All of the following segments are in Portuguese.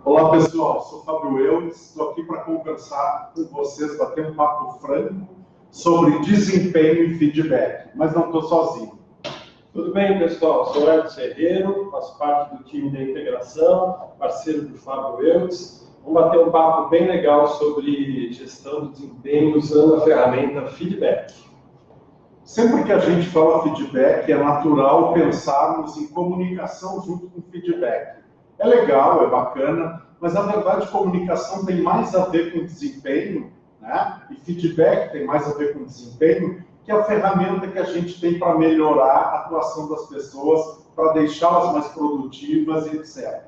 Olá pessoal, sou Fábio Eudes, estou aqui para conversar com vocês, bater um papo franco sobre desempenho e feedback, mas não estou sozinho. Tudo bem, pessoal? Sou Edson Herreiro, faço parte do time da integração, parceiro do Fábio Eudes. Vamos bater um papo bem legal sobre gestão do desempenho usando a ferramenta feedback. Sempre que a gente fala feedback, é natural pensarmos em comunicação junto com feedback. É legal, é bacana, mas na verdade comunicação tem mais a ver com desempenho, né? E feedback tem mais a ver com desempenho, que é a ferramenta que a gente tem para melhorar a atuação das pessoas, para deixá-las mais produtivas e etc.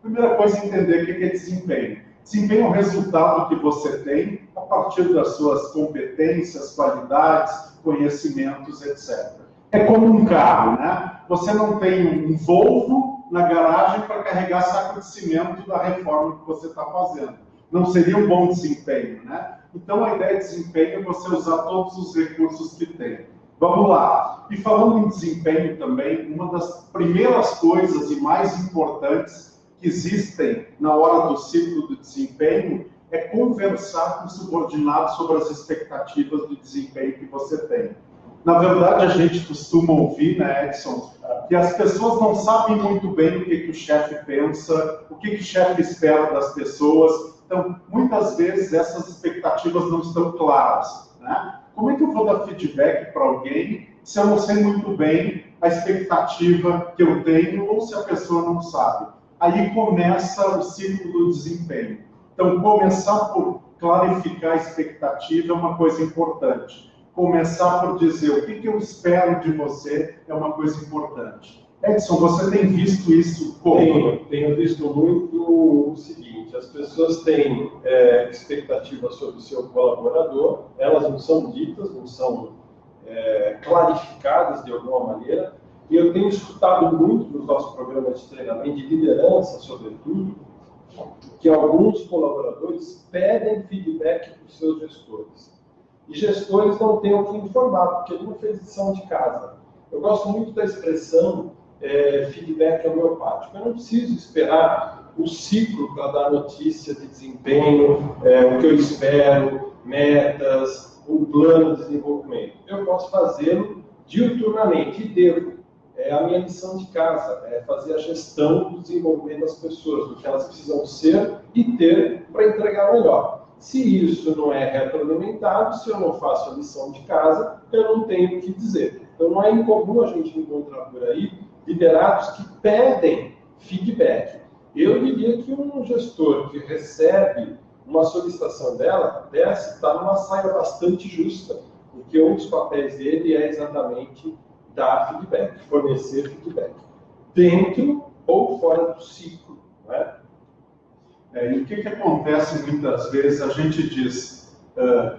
Primeira coisa é entender o que é desempenho. Desempenho é o resultado que você tem a partir das suas competências, qualidades, conhecimentos, etc. É como um carro, né? Você não tem um Volvo na garagem para carregar saco de cimento da reforma que você está fazendo. Não seria um bom desempenho, né? Então a ideia de desempenho é você usar todos os recursos que tem. Vamos lá. E falando em desempenho também, uma das primeiras coisas e mais importantes que existem na hora do ciclo do desempenho é conversar com o subordinado sobre as expectativas de desempenho que você tem. Na verdade, a gente costuma ouvir, né, Edson, que as pessoas não sabem muito bem o que o chefe pensa, o que o chefe espera das pessoas. Então, muitas vezes, essas expectativas não estão claras, né? Como é que eu vou dar feedback para alguém se eu não sei muito bem a expectativa que eu tenho ou se a pessoa não sabe? Aí começa o ciclo do desempenho. Então, começar por clarificar a expectativa é uma coisa importante. Começar por dizer o que eu espero de você é uma coisa importante. Edson, você tem visto isso como? Tenho visto muito o seguinte: as pessoas têm expectativas sobre o seu colaborador, elas não são ditas, não são clarificadas de alguma maneira, e eu tenho escutado muito nos nossos programas de treinamento, de liderança, sobretudo, que alguns colaboradores pedem feedback para os seus gestores. E gestores não têm o que informar, porque ele não fez lição de casa. Eu gosto muito da expressão feedback homeopático. Eu não preciso esperar o ciclo para dar notícia de desempenho, o que eu espero, metas, o plano de desenvolvimento. Eu posso fazê-lo diuturnamente e devo. É a minha lição de casa, é fazer a gestão do desenvolvimento das pessoas, do que elas precisam ser e ter para entregar melhor. Se isso não é retroalimentado, se eu não faço a lição de casa, eu não tenho o que dizer. Então não é incomum a gente encontrar por aí liderados que pedem feedback. Eu diria que um gestor que recebe uma solicitação dessa está numa saia bastante justa, porque um dos papéis dele é exatamente dar feedback, fornecer feedback, dentro ou fora do ciclo, não é? E o que acontece muitas vezes? A gente diz,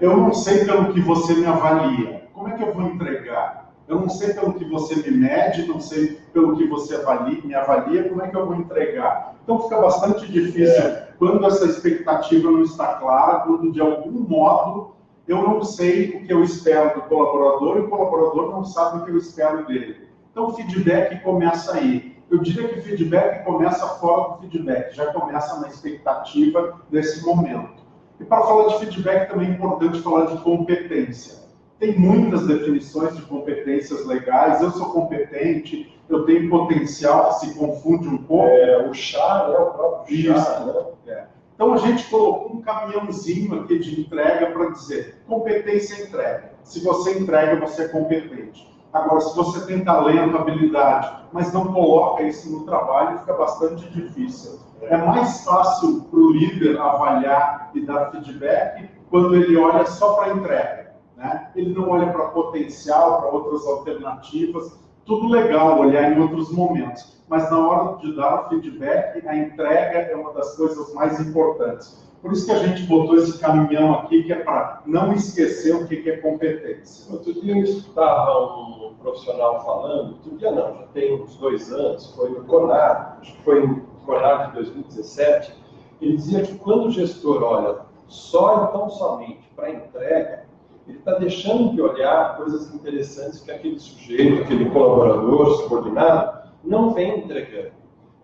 eu não sei pelo que você me avalia, como é que eu vou entregar? Eu não sei pelo que você me mede, não sei pelo que você me avalia, como é que eu vou entregar? Então fica bastante difícil quando essa expectativa não está clara, quando de algum modo eu não sei o que eu espero do colaborador e o colaborador não sabe o que eu espero dele. Então o feedback começa aí. Eu diria que o feedback começa fora do feedback, já começa na expectativa desse momento. E para falar de feedback também é importante falar de competência. Tem muitas definições de competências legais. Eu sou competente, eu tenho potencial, que se confunde um pouco. O chá, né? O próprio chá, né? Então a gente colocou um caminhãozinho aqui de entrega para dizer competência é entrega. Se você entrega, você é competente. Agora, se você tem talento, habilidade, mas não coloca isso no trabalho, fica bastante difícil. É mais fácil para o líder avaliar e dar feedback quando ele olha só para a entrega, né? Ele não olha para potencial, para outras alternativas. Tudo legal olhar em outros momentos, mas na hora de dar feedback, a entrega é uma das coisas mais importantes. Por isso que a gente botou esse caminhão aqui, que é para não esquecer o que é competência. Outro dia eu escutava um profissional falando, outro dia não, já tem uns 2 anos, foi no CONAR, acho que foi no CONAR de 2017, ele dizia que quando o gestor olha só e tão somente para a entrega, ele está deixando de olhar coisas interessantes que aquele sujeito, aquele colaborador subordinado, não vem entregando.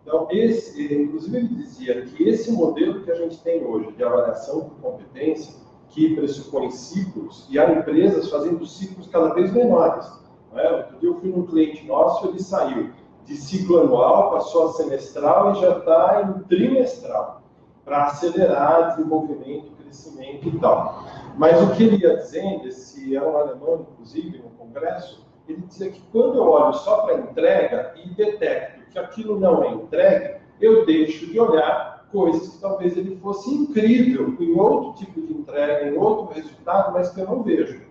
Então, inclusive ele dizia que esse modelo que a gente tem hoje de avaliação por competência, que pressupõe ciclos, e há empresas fazendo ciclos cada vez menores. Não é? Outro dia eu fui num cliente nosso, ele saiu de ciclo anual, passou a semestral e já está em trimestral, para acelerar desenvolvimento, crescimento e tal. Mas o que ele ia dizendo, esse é um alemão, inclusive, no congresso, ele dizia que quando eu olho só para a entrega e detecto que aquilo não é entregue, eu deixo de olhar coisas que talvez ele fosse incrível em outro tipo de entrega, em outro resultado, mas que eu não vejo.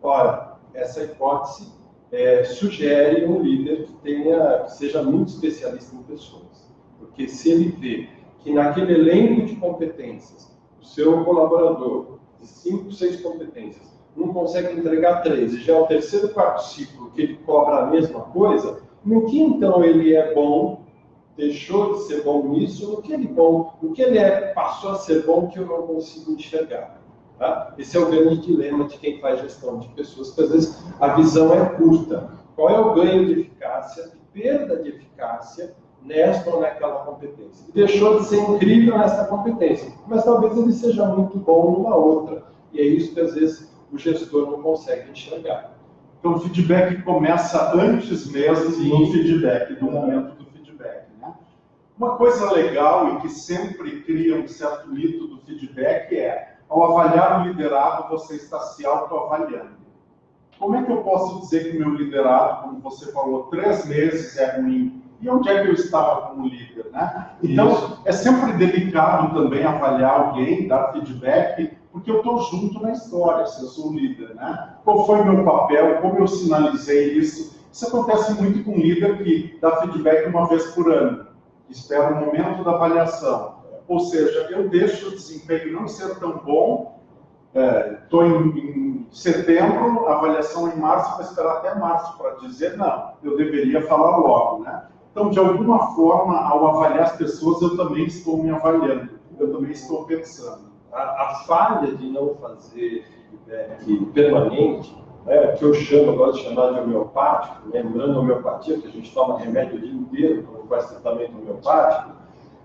Ora, essa hipótese sugere um líder que seja muito especialista em pessoas. Porque se ele vê que naquele elenco de competências, o seu colaborador, de 5, 6 competências, não consegue entregar 3, e já é o terceiro, quarto ciclo que ele cobra a mesma coisa, no que então ele é bom, deixou de ser bom nisso, no que ele passou a ser bom que eu não consigo enxergar. Tá? Esse é o grande dilema de quem faz gestão de pessoas, porque às vezes a visão é curta. Qual é o ganho de eficácia e perda de eficácia nesta ou naquela competência? Ele deixou de ser incrível nessa competência, mas talvez ele seja muito bom numa outra. E é isso que às vezes o gestor não consegue enxergar. Então o feedback começa antes mesmo do feedback, do momento do feedback. Né? Uma coisa legal e que sempre cria um certo mito do feedback é: ao avaliar o liderado, você está se autoavaliando. Como é que eu posso dizer que o meu liderado, como você falou, 3 meses é ruim? E onde é que eu estava como líder? Né? Então, é sempre delicado também avaliar alguém, dar feedback, porque eu estou junto na história, se eu sou o líder. Né? Qual foi o meu papel? Como eu sinalizei isso? Isso acontece muito com um líder que dá feedback uma vez por ano, espera o momento da avaliação. Ou seja, eu deixo o desempenho não ser tão bom, estou em setembro, avaliação em março, vou esperar até março para dizer, não, eu deveria falar logo. Né? Então, de alguma forma, ao avaliar as pessoas, eu também estou me avaliando, eu também estou pensando. A falha de não fazer feedback permanente, que eu chamo agora de chamar de homeopático, lembrando a homeopatia, que a gente toma remédio o dia inteiro quando faz tratamento homeopático,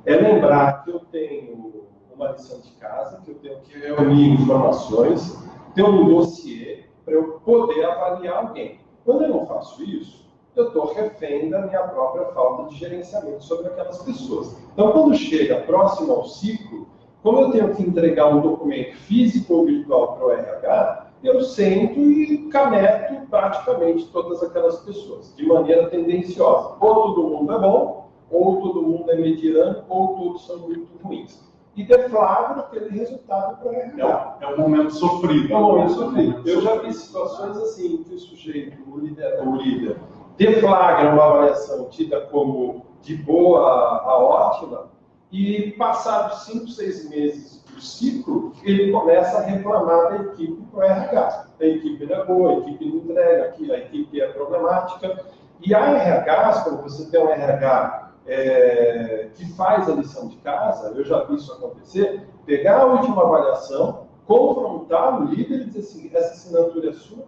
é lembrar que eu tenho uma lição de casa, que eu tenho que reunir informações, ter um dossiê para eu poder avaliar alguém. Quando eu não faço isso, eu estou refém da minha própria falta de gerenciamento sobre aquelas pessoas. Então, quando chega próximo ao ciclo, como eu tenho que entregar um documento físico ou virtual para o RH, eu sento e caneto praticamente todas aquelas pessoas, de maneira tendenciosa. Ou todo mundo é bom, ou todo mundo é mediano, ou todos são muito ruins. E deflagra aquele resultado para o RH. É um momento sofrido. É um momento sofrido. Eu já vi situações assim, que o sujeito, o líder, deflagra uma avaliação tida como de boa a ótima, e passados 5, 6 meses do ciclo, ele começa a reclamar da equipe para o RH. A equipe não é boa, a equipe não entrega, a equipe é problemática. E há RHs, quando você tem um RH que faz a lição de casa, eu já vi isso acontecer, pegar a última avaliação, confrontar o líder e dizer assim, essa assinatura é sua?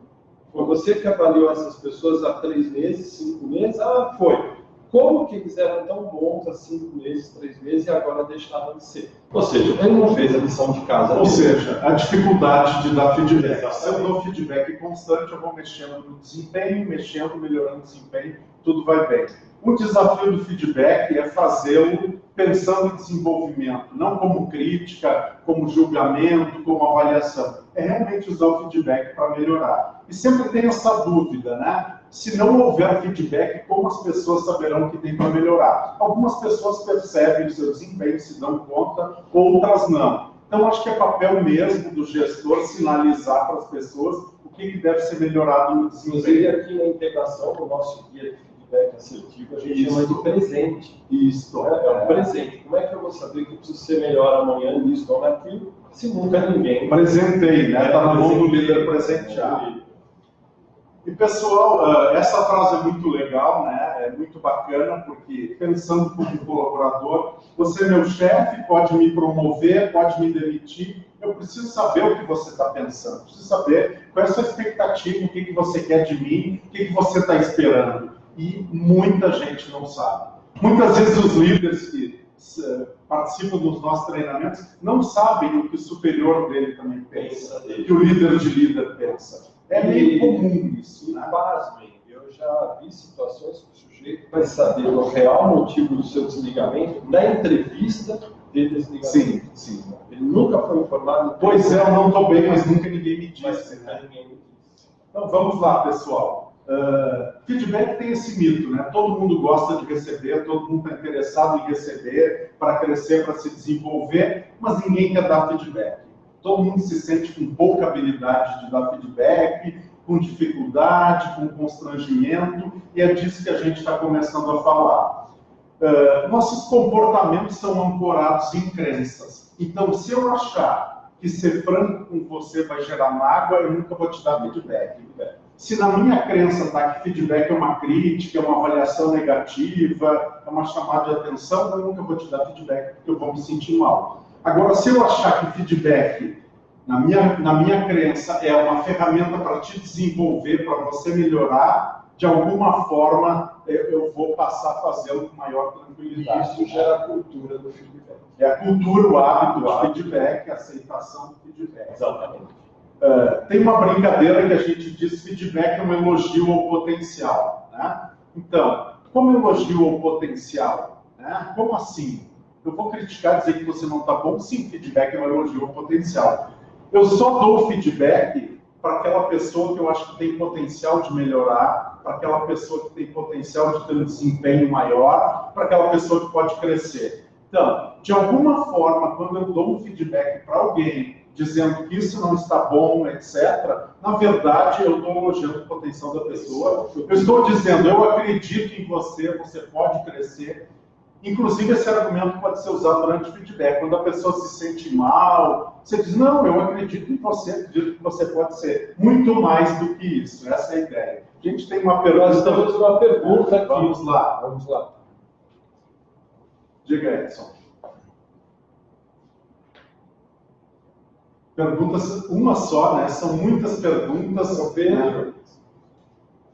Foi você que avaliou essas pessoas há 3 meses, 5 meses? Ah, foi. Como que eles eram tão bons há 5 meses, 3 meses e agora deixaram de ser? Ou seja, ele não fez a lição de casa. Ou seja, a dificuldade de dar feedback. Se eu dou feedback constante, eu vou mexendo no desempenho, melhorando o desempenho, tudo vai bem. O desafio do feedback é fazê-lo pensando em desenvolvimento, não como crítica, como julgamento, como avaliação. É realmente usar o feedback para melhorar. E sempre tem essa dúvida, né? Se não houver feedback, como as pessoas saberão que tem para melhorar? Algumas pessoas percebem o seu desempenho, se dão conta, outras não. Então, acho que é papel mesmo do gestor sinalizar para as pessoas o que deve ser melhorado no desempenho. Inclusive, aqui na integração do nosso guia de feedback assertivo, a gente chama de presente. Isso. É um presente. Como é que eu vou saber que eu preciso ser melhor amanhã nisso ou naquilo, se nunca ninguém... Presentei, né? Está na mão do líder presentear. E, pessoal, essa frase é muito legal, né? É muito bacana, porque pensando como colaborador, você é meu chefe, pode me promover, pode me demitir, eu preciso saber o que você está pensando, preciso saber qual é a sua expectativa, o que você quer de mim, o que você está esperando. E muita gente não sabe. Muitas vezes os líderes que participam dos nossos treinamentos não sabem o que o superior dele também pensa, o que o líder de líder pensa. É meio comum isso, né? Pasmem, eu já vi situações que o sujeito vai saber o real motivo do seu desligamento na entrevista de desligamento. Sim, sim. Ele nunca foi informado. Pois é, eu não estou bem, mas nunca ninguém me disse. Né? Ninguém me disse. Então vamos lá, pessoal. Feedback tem esse mito, né? Todo mundo gosta de receber, todo mundo está interessado em receber para crescer, para se desenvolver, mas ninguém quer dar feedback. Todo mundo se sente com pouca habilidade de dar feedback, com dificuldade, com constrangimento, e é disso que a gente está começando a falar. Nossos comportamentos são ancorados em crenças. Então, se eu achar que ser franco com você vai gerar mágoa, eu nunca vou te dar feedback. Se na minha crença está que feedback é uma crítica, é uma avaliação negativa, é uma chamada de atenção, eu nunca vou te dar feedback, porque eu vou me sentir mal. Agora, se eu achar que feedback, na minha crença, é uma ferramenta para te desenvolver, para você melhorar, de alguma forma eu vou passar a fazê-lo com maior tranquilidade. Isso gera a cultura do feedback. É a cultura, o hábito do feedback, a aceitação do feedback. Exatamente. Tem uma brincadeira que a gente diz que feedback é um elogio ao potencial, né? Então, como elogio ao potencial? Né? Como assim? Eu vou criticar, dizer que você não está bom? Sim, feedback é um elogio ao potencial. Eu só dou feedback para aquela pessoa que eu acho que tem potencial de melhorar, para aquela pessoa que tem potencial de ter um desempenho maior, para aquela pessoa que pode crescer. Então, de alguma forma, quando eu dou um feedback para alguém, dizendo que isso não está bom, etc., na verdade, eu estou elogiando o potencial da pessoa. Eu estou dizendo, eu acredito em você, você pode crescer. Inclusive, esse argumento pode ser usado durante o feedback. Quando a pessoa se sente mal, você diz, não, eu acredito em você, acredito que você pode ser muito mais do que isso. Essa é a ideia. A gente tem uma pergunta. Nós temos uma pergunta aqui. Vamos lá. Vamos lá. Diga, Edson. Perguntas, uma só, né? São muitas perguntas. Oi, Pedro.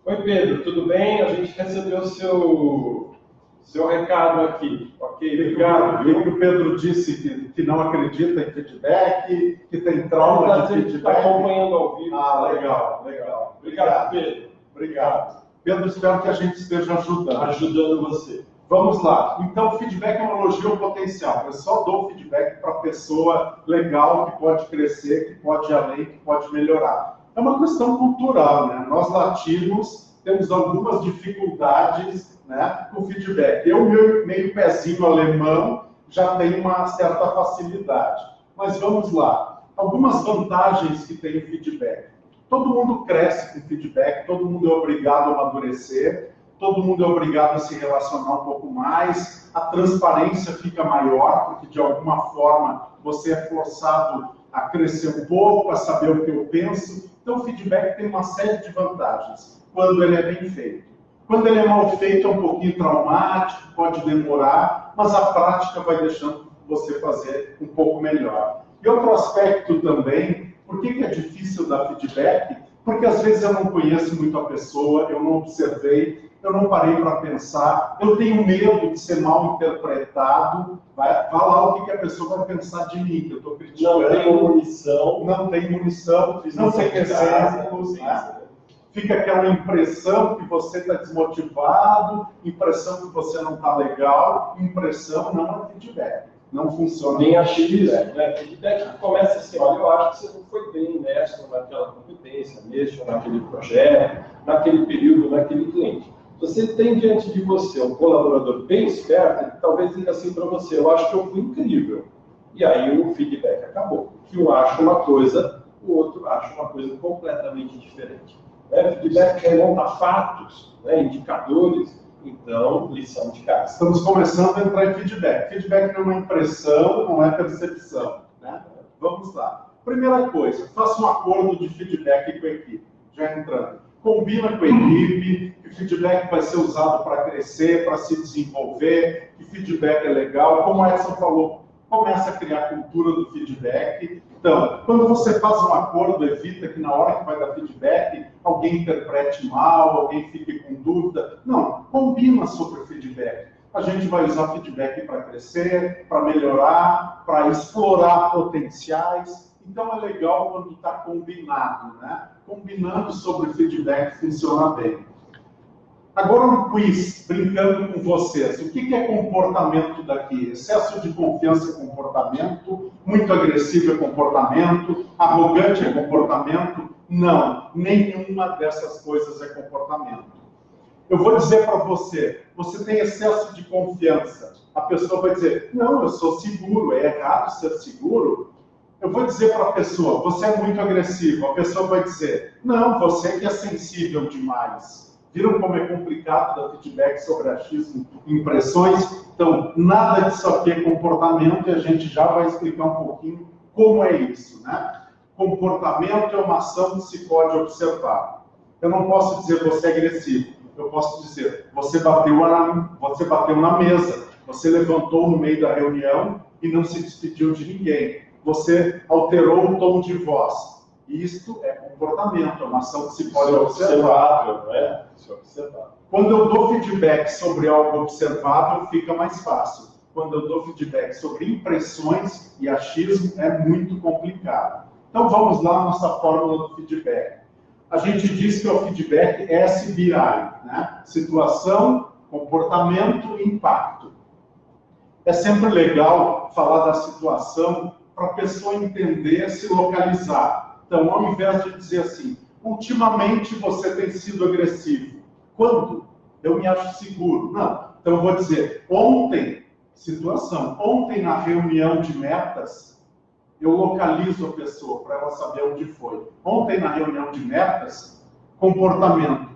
Oi, Pedro, tudo bem? A gente recebeu seu recado aqui. Ok, obrigado. Viu que o Pedro disse que não acredita em feedback, que tem trauma de feedback. Está acompanhando ao vivo. Ah, legal, legal. Obrigado, Pedro. Obrigado. Pedro, espero que a gente esteja ajudando você. Vamos lá. Então, feedback é um elogio ao potencial. Eu só dou feedback para a pessoa legal, que pode crescer, que pode ir além, que pode melhorar. É uma questão cultural, né? Nós latinos temos algumas dificuldades, né, com feedback. Eu, meio pezinho alemão, já tenho uma certa facilidade. Mas vamos lá. Algumas vantagens que tem o feedback. Todo mundo cresce com feedback, todo mundo é obrigado a amadurecer, todo mundo é obrigado a se relacionar um pouco mais, a transparência fica maior, porque de alguma forma você é forçado a crescer um pouco, a saber o que eu penso. Então o feedback tem uma série de vantagens, quando ele é bem feito. Quando ele é mal feito é um pouquinho traumático, pode demorar, mas a prática vai deixando você fazer um pouco melhor. E outro aspecto também, por que é difícil dar feedback? Porque às vezes eu não conheço muito a pessoa, eu não observei, eu não parei para pensar, eu tenho medo de ser mal interpretado, vai lá o que a pessoa vai pensar de mim, que eu estou criticando. Não tem munição. Não tem munição, não tem exemplos, né? Fica aquela impressão que você está desmotivado, impressão que você não está legal, impressão não é feedback. Não funciona. Nem achismo, né? Feedback começa assim, olha, eu acho que você não foi bem honesto naquela competência, mesmo naquele projeto, naquele período, naquele cliente. Você tem diante de você um colaborador bem esperto, ele talvez diga assim para você, eu acho que eu fui incrível. E aí o feedback acabou. Que um acha uma coisa, o outro acha uma coisa completamente diferente. Feedback remonta a fatos, né, indicadores. Então, lição de casa. Estamos começando a entrar em feedback. Feedback não é uma impressão, não é percepção. Né? Vamos lá. Primeira coisa, faça um acordo de feedback com a equipe. Já entrando. Combina com a equipe, que feedback vai ser usado para crescer, para se desenvolver, que feedback é legal. Como a Edson falou, começa a criar a cultura do feedback. Então, quando você faz um acordo, evita que na hora que vai dar feedback, alguém interprete mal, alguém fique com dúvida. Não, combina sobre o feedback. a gente vai usar feedback para crescer, para melhorar, para explorar potenciais. Então é legal quando está combinado, né? Combinando sobre feedback funciona bem. Agora um quiz, brincando com vocês. O que é comportamento daqui? Excesso de confiança é comportamento, muito agressivo é comportamento, arrogante é comportamento? Não, nenhuma dessas coisas é comportamento. Eu vou dizer para você, você tem excesso de confiança. A pessoa vai dizer, não, eu sou seguro, é errado ser seguro. Eu vou dizer para a pessoa, você é muito agressivo. A pessoa vai dizer, não, você que é sensível demais. Viram como é complicado dar feedback sobre achismo e impressões? Então, nada disso aqui é comportamento e a gente já vai explicar um pouquinho como é isso, né? Comportamento é uma ação que se pode observar. Eu não posso dizer você é agressivo. Eu posso dizer, você bateu na mesa, você levantou no meio da reunião e não se despediu de ninguém. Você alterou o tom de voz. Isto é comportamento, é uma ação que se pode observar. Não é? Se observar. Quando eu dou feedback sobre algo observável, fica mais fácil. Quando eu dou feedback sobre impressões e achismo, é muito complicado. Então vamos lá, nossa fórmula do feedback. A gente diz que o feedback é SBI, né? Situação, comportamento e impacto. É sempre legal falar da situação para a pessoa entender, se localizar. Então, ao invés de dizer assim, ultimamente você tem sido agressivo. Quando? Eu me acho seguro. Não. Então, eu vou dizer, ontem, situação, ontem na reunião de metas, eu localizo a pessoa para ela saber onde foi. Ontem na reunião de metas, comportamento.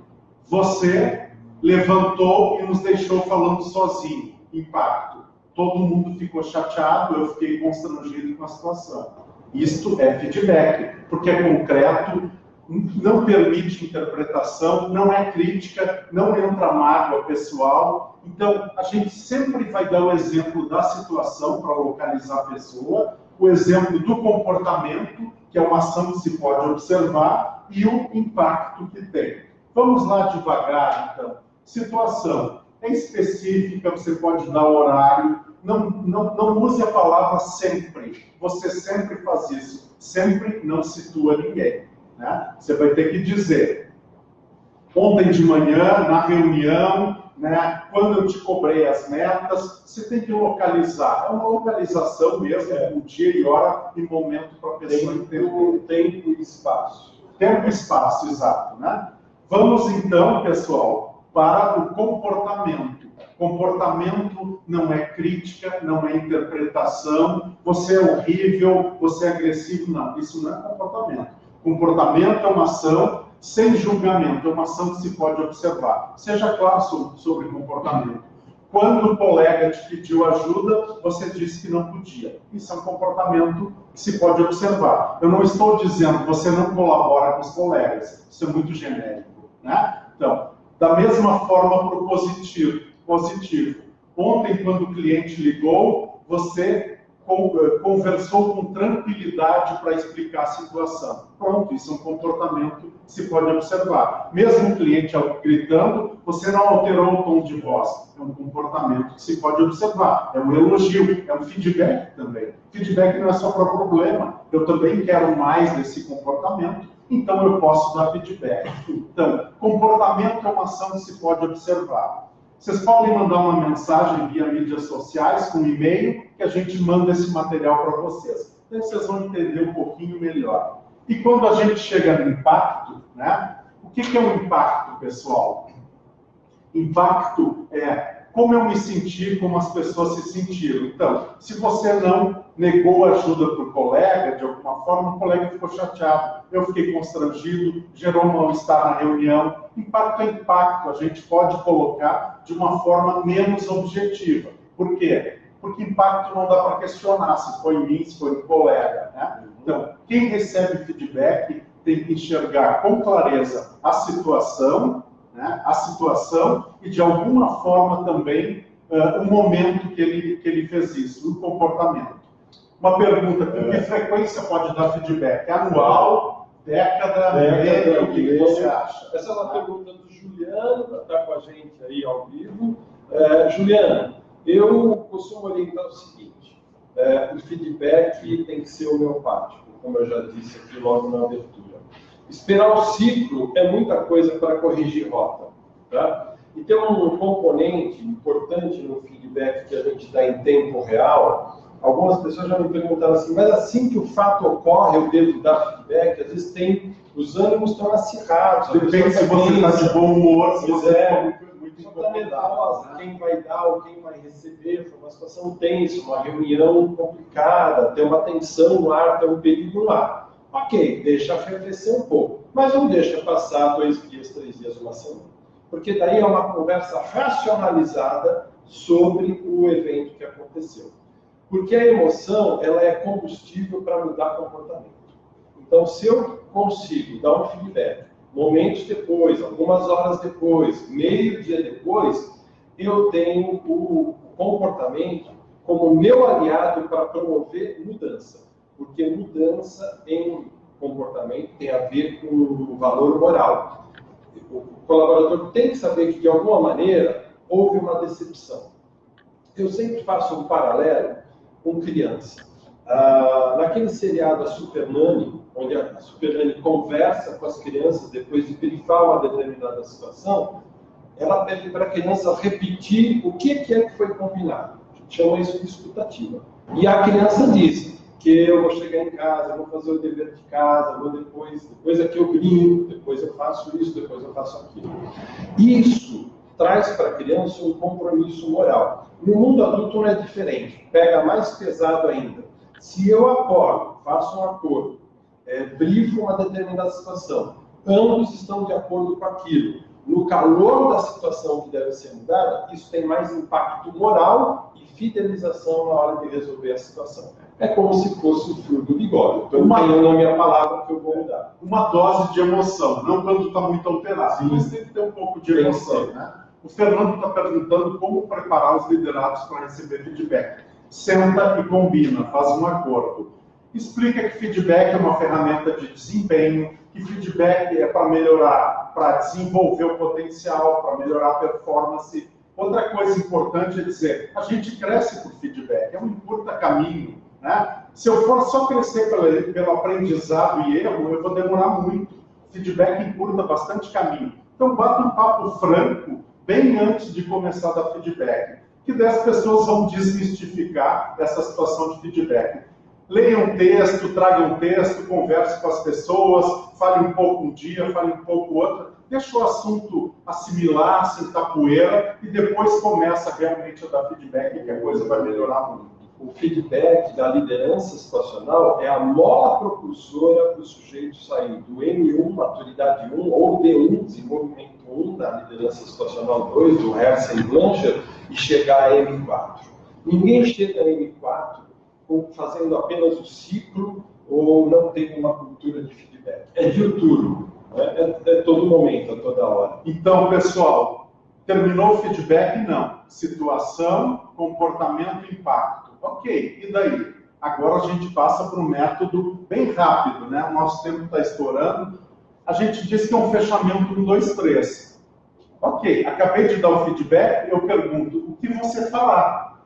Você levantou e nos deixou falando sozinho. Impacto. Todo mundo ficou chateado, eu fiquei constrangido com a situação. Isto é feedback, porque é concreto, não permite interpretação, não é crítica, não entra mágoa pessoal. Então, a gente sempre vai dar o exemplo da situação para localizar a pessoa, o exemplo do comportamento, que é uma ação que se pode observar, e o impacto que tem. Vamos lá devagar, então. Situação é específica, você pode dar horário, não use a palavra sempre. Você sempre faz isso. Sempre não situa ninguém. Né? Você vai ter que dizer, ontem de manhã, na reunião, né, quando eu te cobrei as metas, você tem que localizar. É uma localização mesmo, o dia e hora e momento para a pessoa entender. Tempo e espaço. Tempo e espaço, exato. Né? Vamos então, pessoal, para o comportamento. Comportamento não é crítica, não é interpretação, você é horrível, você é agressivo, não. Isso não é comportamento. Comportamento é uma ação sem julgamento, é uma ação que se pode observar. Seja claro sobre comportamento. Quando o colega te pediu ajuda, você disse que não podia. Isso é um comportamento que se pode observar. Eu não estou dizendo que você não colabora com os colegas. Isso é muito genérico. Né? Então, da mesma forma para o positivo. Ontem, quando o cliente ligou, você conversou com tranquilidade para explicar a situação. Pronto, isso é um comportamento que se pode observar. Mesmo o cliente gritando, você não alterou o tom de voz. É um comportamento que se pode observar. É um elogio, é um feedback também. Feedback não é só para problema. Eu também quero mais desse comportamento, então eu posso dar feedback. Então, comportamento é uma ação que se pode observar. Vocês podem mandar uma mensagem via mídias sociais, com e-mail, que a gente manda esse material para vocês. Então vocês vão entender um pouquinho melhor. E quando a gente chega no impacto, né? O que é um impacto, pessoal? Impacto é como eu me senti, como as pessoas se sentiram. Então, se você não negou ajuda para o colega, de alguma forma, o colega ficou chateado, eu fiquei constrangido, gerou um mal-estar na reunião. Impacto é impacto, a gente pode colocar de uma forma menos objetiva. Por quê? Porque impacto não dá para questionar se foi em mim, se foi no colega. Né? Então, quem recebe feedback tem que enxergar com clareza a situação, né? A situação e, de alguma forma, também o momento que ele fez isso, o comportamento. Uma pergunta, com que frequência pode dar feedback? Anual, Década, milênio, o que você acha? Essa é uma pergunta do Juliano, que está com a gente aí ao vivo. Juliano, eu costumo orientar o seguinte, o feedback tem que ser homeopático, como eu já disse aqui logo na abertura. Esperar o ciclo é muita coisa para corrigir rota. Tá? E tem um componente importante no feedback que a gente dá em tempo real. Algumas pessoas já me perguntaram assim, mas assim que o fato ocorre, eu devo dar feedback? Às vezes os ânimos estão acirrados. Depende se você está de bom humor, se você está muito incomodado, né? Quem vai dar ou quem vai receber, foi uma situação tensa, uma reunião complicada, tem uma tensão no ar, tem um perigo no ar. Ok, deixa arrefecer um pouco, mas não deixa passar 2 dias, 3 dias, uma semana. Porque daí é uma conversa racionalizada sobre o evento que aconteceu. Porque a emoção, ela é combustível para mudar comportamento. Então, se eu consigo dar um feedback, momentos depois, algumas horas depois, meio dia depois, eu tenho o comportamento como meu aliado para promover mudança. Porque mudança em comportamento tem a ver com o valor moral. O colaborador tem que saber que, de alguma maneira, houve uma decepção. Eu sempre faço um paralelo com criança. Naquele seriado A Super Nanny, onde a Super Nanny conversa com as crianças depois de brifar uma determinada situação, ela pede para a criança repetir o que é que foi combinado. A gente chama isso de escutativa. E a criança diz que eu vou chegar em casa, vou fazer o dever de casa, vou depois aqui eu brinco, depois eu faço isso, depois eu faço aquilo. Isso traz para a criança um compromisso moral. No mundo adulto não é diferente, pega mais pesado ainda. Se eu acordo, faço um acordo, brifo uma determinada situação, ambos estão de acordo com aquilo, no calor da situação que deve ser mudada, isso tem mais impacto moral e fidelização na hora de resolver a situação. É como se fosse o fio do bigode. Estou empenhando a minha palavra que eu vou mudar. Uma dose de emoção, não quando está muito alterado, mas tem que ter um pouco de emoção, né? O Fernando está perguntando como preparar os liderados para receber feedback. Senta e combina, faz um acordo. Explica que feedback é uma ferramenta de desempenho, que feedback é para melhorar, para desenvolver o potencial, para melhorar a performance. Outra coisa importante é dizer, a gente cresce por feedback, é um curto caminho, né? Se eu for só crescer pelo aprendizado e erro, eu vou demorar muito. Feedback encurta bastante caminho. Então, bata um papo franco, bem antes de começar a dar feedback, que 10 pessoas vão desmistificar essa situação de feedback. Leiam um texto, tragam um texto, converse com as pessoas, fale um pouco um dia, fale um pouco outro, deixa o assunto assimilar, sentar poeira, e depois começa realmente a dar feedback, que a coisa vai melhorar muito. O feedback da liderança situacional é a mola propulsora para o sujeito sair do M1, maturidade 1, ou D1, desenvolvimento 1, da liderança situacional 2, do Hersen e Blanchard, e chegar a M4. Ninguém chega a M4 fazendo apenas o ciclo ou não tem uma cultura de feedback. É diuturno, é todo momento, a toda hora. Então, pessoal, terminou o feedback? Não. Situação, comportamento, impacto. Ok, e daí? Agora a gente passa para um método bem rápido, né? O nosso tempo está estourando. A gente diz que é um fechamento 1, 2, 3. Ok, acabei de dar o feedback, eu pergunto, o que você fará?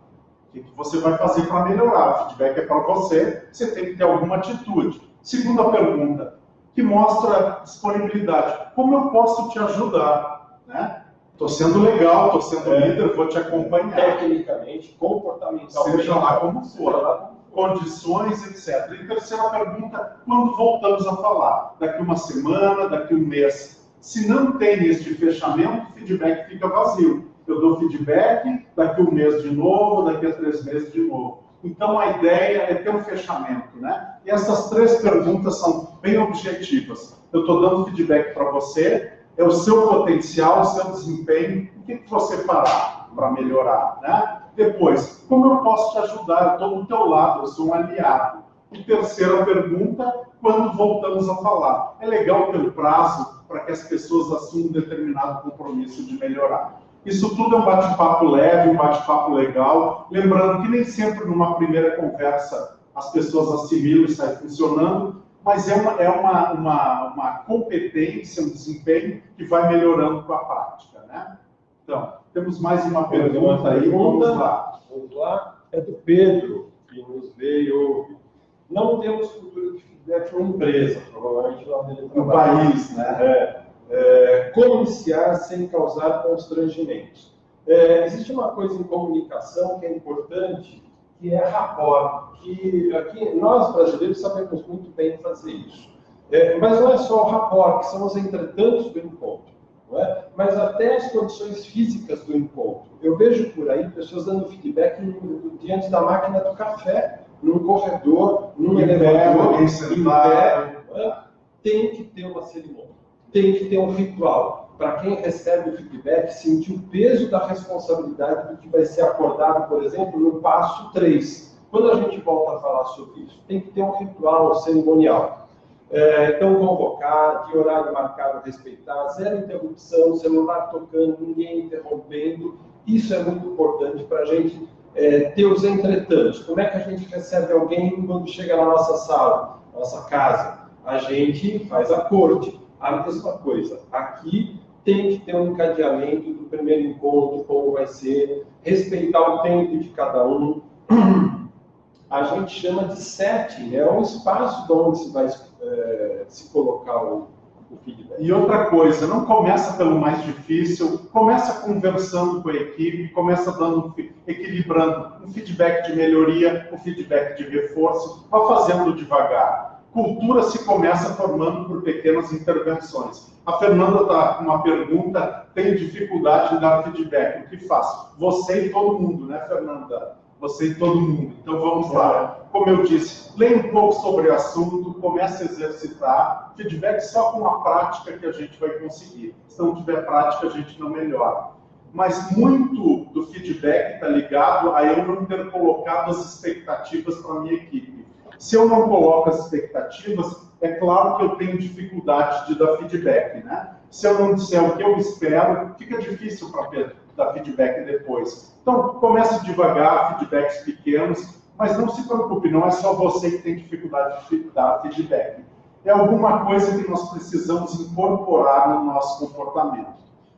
O que você vai fazer para melhorar? O feedback é para você, você tem que ter alguma atitude. Segunda pergunta, que mostra disponibilidade. Como eu posso te ajudar? Né? Estou sendo legal, estou sendo líder, vou te acompanhar. Tecnicamente, comportamentalmente, seja lá como for, condições, etc. E terceira pergunta, quando voltamos a falar? Daqui uma semana, daqui um mês. Se não tem este fechamento, o feedback fica vazio. Eu dou feedback, daqui um mês de novo, daqui a 3 meses de novo. Então a ideia é ter um fechamento, né? E essas 3 perguntas são bem objetivas. Eu estou dando feedback para você, é o seu potencial, o seu desempenho, o que você fará para melhorar, né? Depois, como eu posso te ajudar? Eu estou do teu lado, eu sou um aliado. E terceira pergunta, quando voltamos a falar? É legal ter um prazo para que as pessoas assumam um determinado compromisso de melhorar. Isso tudo é um bate-papo leve, um bate-papo legal. Lembrando que nem sempre numa primeira conversa as pessoas assimilam e saem funcionando, mas é uma competência, um desempenho que vai melhorando com a prática, né? Então, temos mais uma pergunta aí, vamos lá. Vamos lá, é do Pedro, que nos veio. Não temos cultura de feedback na empresa, provavelmente lá dentro do país, né? Como iniciar sem causar constrangimentos? Existe uma coisa em comunicação que é importante, que é rapport, que aqui nós brasileiros sabemos muito bem fazer isso. Mas não é só o rapport, que são os entretantos do encontro, não é? Mas até as condições físicas do encontro. Eu vejo por aí pessoas dando feedback diante da máquina do café, num corredor, num elevador, em pé. Tem que ter uma cerimônia, tem que ter um ritual. Para quem recebe o feedback, sentir o peso da responsabilidade do que vai ser acordado, por exemplo, no passo 3. Quando a gente volta a falar sobre isso, tem que ter um ritual cerimonial. Então, convocar, que horário marcado respeitar, zero interrupção, celular tocando, ninguém interrompendo. Isso é muito importante para a gente ter os entretantos. Como é que a gente recebe alguém quando chega na nossa sala, na nossa casa? A gente faz a corte. A mesma coisa. Aqui tem que ter um encadeamento do primeiro encontro, como vai ser, respeitar o tempo de cada um. A gente chama de setting, é um espaço onde se vai se colocar o feedback. E outra coisa, não começa pelo mais difícil, começa conversando com a equipe, começa equilibrando um feedback de melhoria, um feedback de reforço, vai fazendo devagar. Cultura se começa formando por pequenas intervenções. A Fernanda está com uma pergunta, tem dificuldade de dar feedback. O que faço? Você e todo mundo, né, Fernanda? Você e todo mundo. Então vamos lá. Como eu disse, leia um pouco sobre o assunto, comece a exercitar. Feedback só com a prática que a gente vai conseguir. Se não tiver prática, a gente não melhora. Mas muito do feedback está ligado a eu não ter colocado as expectativas para a minha equipe. Se eu não coloco as expectativas, é claro que eu tenho dificuldade de dar feedback, né? Se eu não disser o que eu espero, fica difícil para dar feedback depois. Então, comece devagar, feedbacks pequenos, mas não se preocupe, não é só você que tem dificuldade de dar feedback. É alguma coisa que nós precisamos incorporar no nosso comportamento.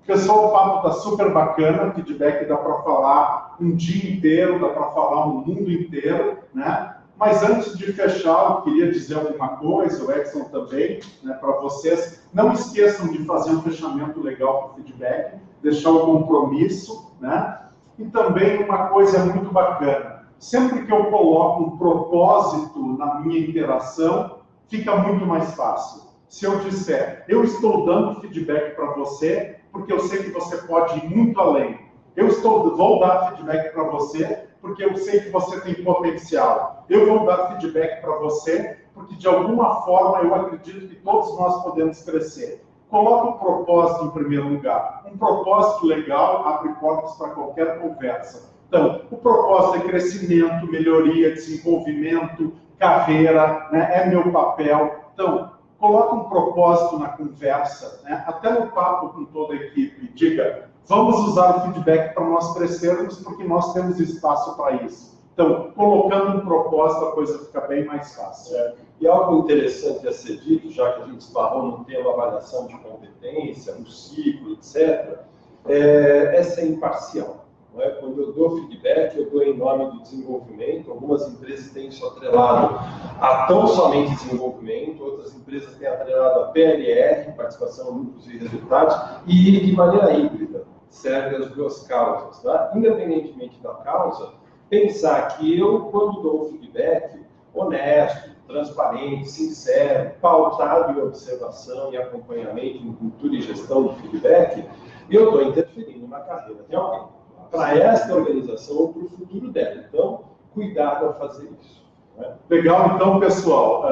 Pessoal, o papo está super bacana, feedback dá para falar um dia inteiro, dá para falar um mundo inteiro, né? Mas antes de fechar, eu queria dizer alguma coisa, o Edson também, né, para vocês. Não esqueçam de fazer um fechamento legal para o feedback, deixar o compromisso, né? E também uma coisa muito bacana. Sempre que eu coloco um propósito na minha interação, fica muito mais fácil. Se eu disser, eu estou dando feedback para você, porque eu sei que você pode ir muito além. Vou dar feedback para você, porque eu sei que você tem potencial. Eu vou dar feedback para você, porque de alguma forma eu acredito que todos nós podemos crescer. Coloque um propósito em primeiro lugar. Um propósito legal abre portas para qualquer conversa. Então, o propósito é crescimento, melhoria, desenvolvimento, carreira, né? É meu papel. Então, coloque um propósito na conversa, né? Até no papo com toda a equipe. Diga, vamos usar o feedback para nós crescermos, porque nós temos espaço para isso. Então, colocando um propósito, a coisa fica bem mais fácil. E algo interessante a ser dito, já que a gente esbarrou no tema avaliação de competência, no ciclo, etc., é ser imparcial. Não é? Quando eu dou feedback, eu dou em nome do desenvolvimento. Algumas empresas têm isso atrelado a tão somente desenvolvimento, outras empresas têm atrelado a PLR, participação, lucros e resultados, e de maneira híbrida. Serve as duas causas. Tá? Independentemente da causa, pensar que eu, quando dou feedback honesto, transparente, sincero, pautado em observação e acompanhamento, em cultura e gestão de feedback, eu estou interferindo na carreira de alguém, para esta organização ou para o futuro dela. Então, cuidado ao fazer isso. Né? Legal, então, pessoal.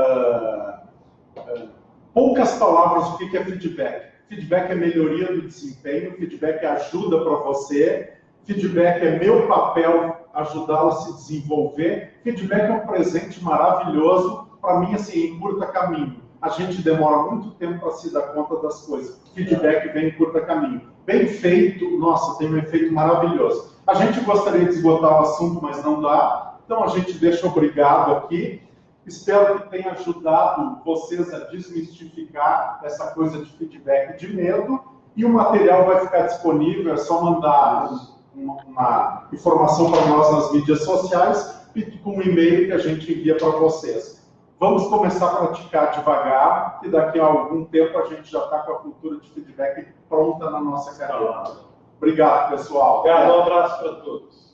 Poucas palavras, o que é feedback? Feedback é melhoria do desempenho, feedback é ajuda para você, feedback é meu papel ajudá-lo a se desenvolver, feedback é um presente maravilhoso, para mim, assim, em curta caminho. A gente demora muito tempo para se dar conta das coisas. Feedback vem em curta caminho. Bem feito, nossa, tem um efeito maravilhoso. A gente gostaria de esgotar o assunto, mas não dá, então a gente deixa obrigado aqui. Espero que tenha ajudado vocês a desmistificar essa coisa de feedback de medo. E o material vai ficar disponível, é só mandar uma informação para nós nas mídias sociais e com um e-mail que a gente envia para vocês. Vamos começar a praticar devagar, e daqui a algum tempo a gente já está com a cultura de feedback pronta na nossa carreira. Obrigado, pessoal. Obrigado, um abraço para todos.